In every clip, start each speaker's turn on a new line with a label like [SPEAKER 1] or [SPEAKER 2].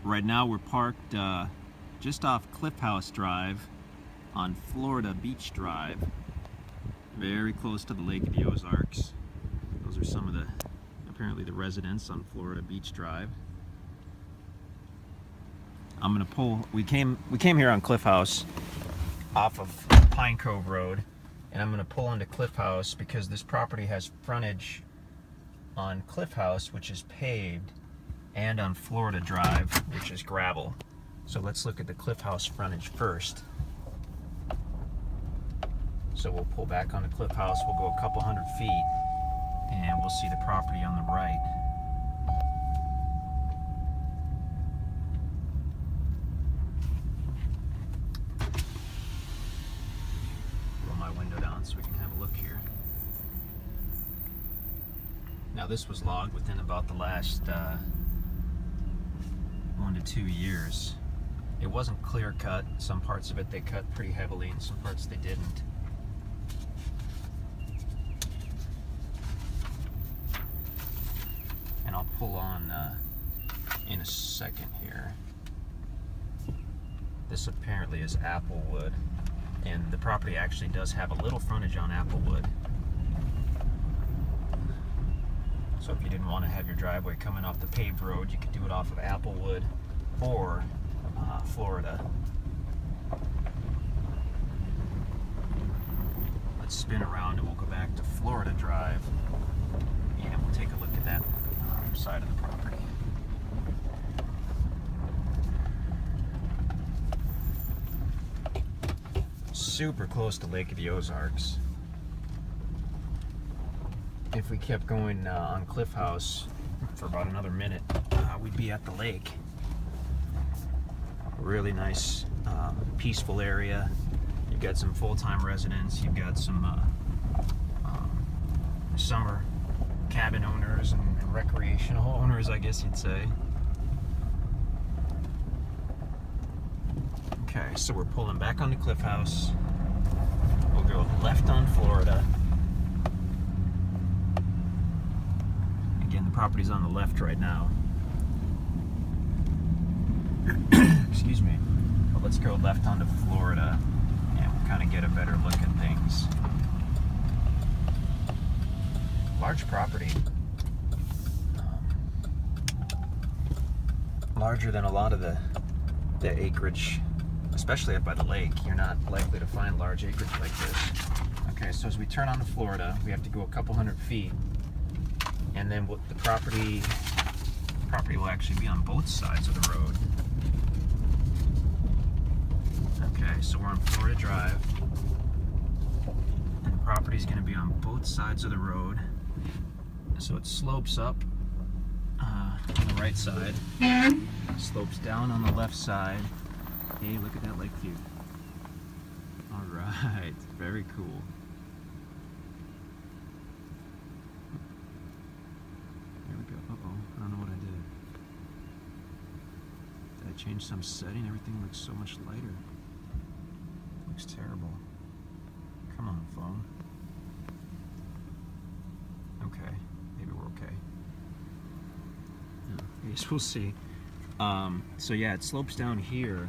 [SPEAKER 1] Right now we're parked just off Cliff House Drive on Florida Beach Drive, very close to the Lake of the Ozarks. Those are some of the, apparently the residents on Florida Beach Drive. I'm gonna pull, we came here on Cliff House off of Pine Cove Road, and I'm gonna pull onto Cliff House because this property has frontage on Cliff House, which is paved, and on Florida Drive, which is gravel. So let's look at the Cliff House frontage first. So we'll pull back onto Cliff House, we'll go a couple hundred feet, and we'll see the property on the right. Roll my window down so we can have a look here. Now this was logged within about the last 1 to 2 years. It wasn't clear cut. Some parts of it they cut pretty heavily and some parts they didn't. And I'll pull on in a second here. This apparently is Applewood, and the property actually does have a little frontage on Applewood. So if you didn't want to have your driveway coming off the paved road, you could do it off of Applewood or Florida. Let's spin around and we'll go back to Florida Drive, and we'll take a look at that side of the property. Super close to Lake of the Ozarks. If we kept going on Cliff House for about another minute, we'd be at the lake. A really nice, peaceful area. You've got some full-time residents, you've got some summer cabin owners and recreational owners, I guess you'd say. Okay, so we're pulling back onto Cliff House. We'll go left on Florida. Again, the property's on the left right now. Excuse me. But let's go left onto Florida, and we'll kind of get a better look at things. Large property. Larger than a lot of the acreage, especially up by the lake. You're not likely to find large acreage like this. Okay, so as we turn onto Florida, we have to go a couple hundred feet, and then the property will actually be on both sides of the road. Okay, so we're on Florida Drive, and the property's going to be on both sides of the road. So it slopes up on the right side, slopes down on the left side. Hey, look at that lake view. All right, very cool. There we go. Uh-oh, I don't know what I did. Did I change some setting? Everything looks so much lighter. Looks terrible. Come on, phone. Okay, maybe we're okay. Yeah, I guess we'll see. So yeah, it slopes down here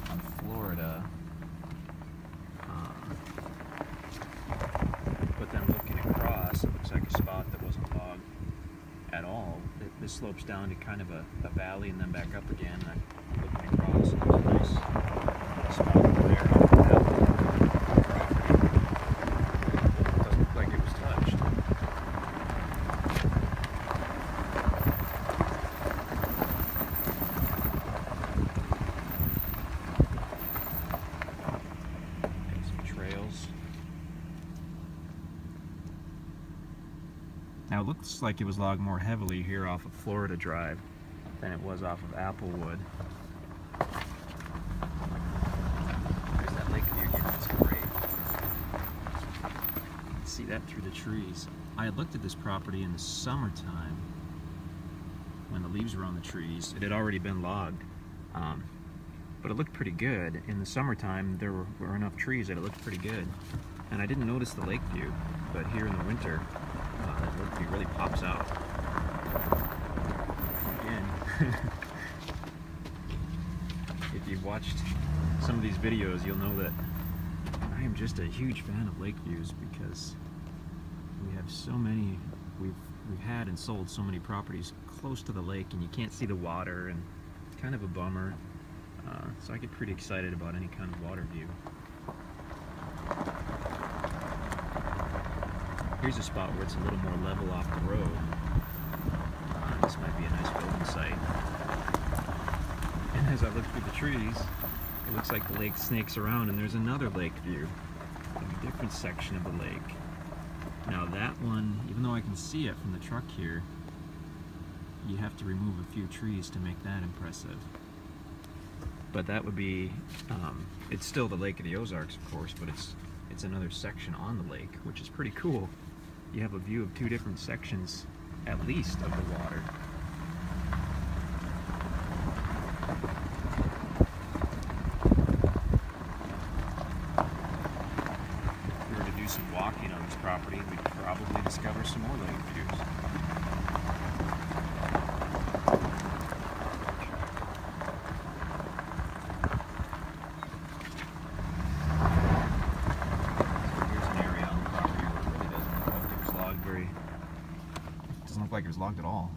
[SPEAKER 1] on Florida. But then looking across, it looks like a spot that wasn't logged at all. This slopes down to kind of a valley and then back up again. I'm looking across, and there's a nice spot over there. Doesn't look like it was touched. Now it looks like it was logged more heavily here off of Florida Drive than it was off of Applewood. There's that lake view again, it's great. You can see that through the trees. I had looked at this property in the summertime when the leaves were on the trees. It had already been logged, but it looked pretty good. In the summertime there were enough trees that it looked pretty good. And I didn't notice the lake view, but here in the winter, that lake view really pops out. Again, If you've watched some of these videos, you'll know that I am just a huge fan of lake views because we have so many, we've had and sold so many properties close to the lake, and you can't see the water, and it's kind of a bummer. So I get pretty excited about any kind of water view. Here's a spot where it's a little more level off the road. This might be a nice building site. And as I look through the trees, it looks like the lake snakes around, and there's another lake view of a different section of the lake. Now that one, even though I can see it from the truck here, you have to remove a few trees to make that impressive. But that would be, it's still the Lake of the Ozarks, of course, but it's another section on the lake, which is pretty cool. You have a view of two different sections, at least, of the water. If we were to do some walking on this property, we'd probably discover some more lake views. Doesn't look like it was logged at all.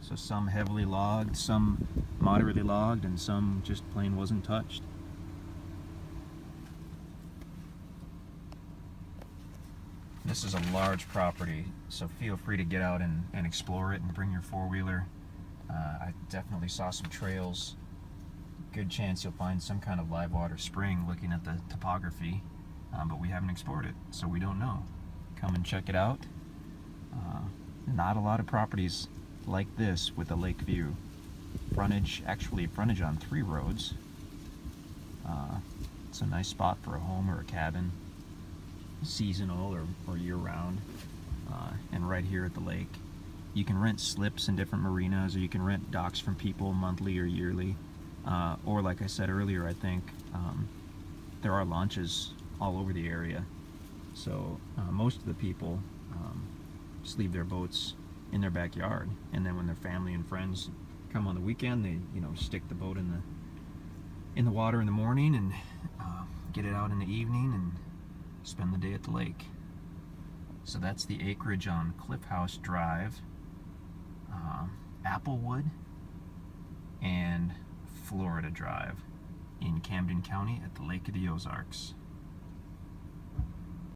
[SPEAKER 1] So some heavily logged, some moderately logged, and some just plain wasn't touched. This is a large property, so feel free to get out and explore it and bring your four-wheeler. I definitely saw some trails. Good chance you'll find some kind of live water spring looking at the topography, but we haven't explored it, so we don't know. Come and check it out. Not a lot of properties like this with a lake view. Frontage on 3 roads. It's a nice spot for a home or a cabin, seasonal or year-round. And right here at the lake, you can rent slips in different marinas, or you can rent docks from people monthly or yearly. Or like I said earlier, I think there are launches all over the area. So most of the people just leave their boats in their backyard, and then when their family and friends come on the weekend, they stick the boat in the water in the morning and get it out in the evening and spend the day at the lake. So that's the acreage on Cliff House Drive, Applewood, and Florida Drive in Camden County at the Lake of the Ozarks.